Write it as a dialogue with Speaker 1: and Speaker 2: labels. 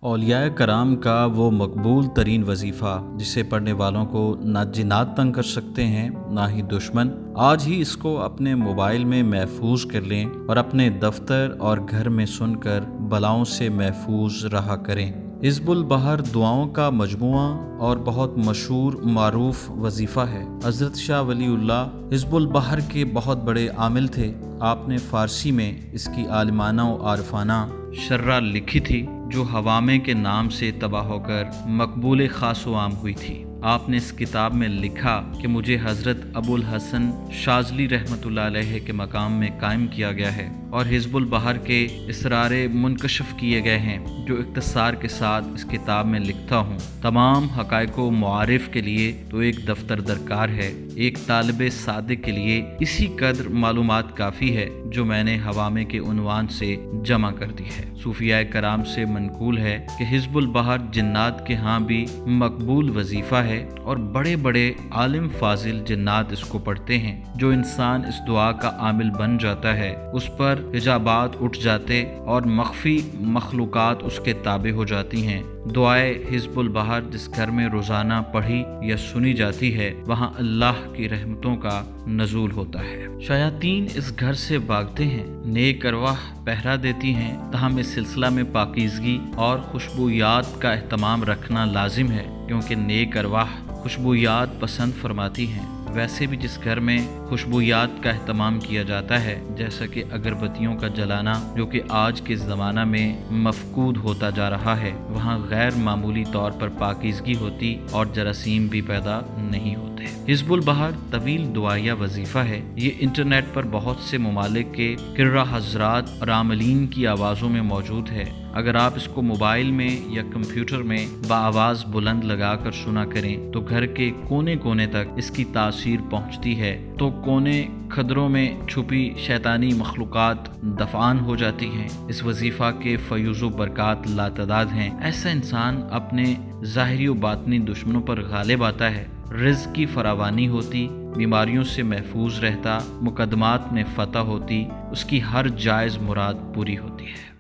Speaker 1: اولیاء کرام کا وہ مقبول ترین وظیفہ جسے پڑھنے والوں کو نہ جنات تنگ کر سکتے ہیں نہ ہی دشمن، آج ہی اس کو اپنے موبائل میں محفوظ کر لیں اور اپنے دفتر اور گھر میں سن کر بلاؤں سے محفوظ رہا کریں۔ حزب البحر دعاؤں کا مجموعہ اور بہت مشہور معروف وظیفہ ہے۔ حضرت شاہ ولی اللہ حزب البحر کے بہت بڑے عامل تھے۔ آپ نے فارسی میں اس کی عالمانہ و عارفانہ شرح لکھی تھی جو حوامے کے نام سے تباہ ہو کر مقبول خاص و عام ہوئی تھی۔ آپ نے اس کتاب میں لکھا کہ مجھے حضرت ابو الحسن شاذلی رحمۃ اللہ علیہ کے مقام میں قائم کیا گیا ہے اور حزب البحر کے اسرار منکشف کیے گئے ہیں جو اختصار کے ساتھ اس کتاب میں لکھتا ہوں۔ تمام حقائق و معارف کے لیے تو ایک دفتر درکار ہے، ایک طالب صادق کے لیے اسی قدر معلومات کافی ہے جو میں نے حوامے کے عنوان سے جمع کر دی ہے۔ صوفیاء کرام سے منقول ہے کہ حزب البحر جنات کے ہاں بھی مقبول وظیفہ ہے اور بڑے بڑے عالم فاضل جنات اس کو پڑھتے ہیں۔ جو انسان اس دعا کا عامل بن جاتا ہے اس پر حجابات اٹھ جاتے اور مخفی مخلوقات اس کے تابع ہو جاتی ہیں۔ دعائے حزب البحر جس گھر میں روزانہ پڑھی یا سنی جاتی ہے وہاں اللہ کی رحمتوں کا نزول ہوتا ہے۔ شیاطین اس گھر سے بھاگتے ہیں، نیک ارواح پہرا دیتی ہیں، تاہم اس سلسلہ میں پاکیزگی اور خوشبویات کا اہتمام رکھنا لازم ہے کیونکہ نیک ارواح خوشبویات پسند فرماتی ہیں۔ ویسے بھی جس گھر میں خوشبویات کا اہتمام کیا جاتا ہے جیسا کہ اگربتیوں کا جلانا جو کہ آج کے زمانہ میں مفقود ہوتا جا رہا ہے، وہاں غیر معمولی طور پر پاکیزگی ہوتی اور جراثیم بھی پیدا نہیں ہوتے۔ حزب البحر طویل دعائیہ وظیفہ ہے۔ یہ انٹرنیٹ پر بہت سے ممالک کے کرہ حضرات اور عاملین کی آوازوں میں موجود ہے۔ اگر آپ اس کو موبائل میں یا کمپیوٹر میں بآواز بلند لگا کر سنا کریں تو گھر کے کونے کونے تک اس کی تاثیر پہنچتی ہے تو کونے خدروں میں چھپی شیطانی مخلوقات دفعان ہو جاتی ہیں۔ اس وظیفہ کے فیوز و برکات لاتعداد ہیں۔ ایسا انسان اپنے ظاہری و باطنی دشمنوں پر غالب آتا ہے، رزق کی فراوانی ہوتی، بیماریوں سے محفوظ رہتا، مقدمات میں فتح ہوتی، اس کی ہر جائز مراد پوری ہوتی ہے۔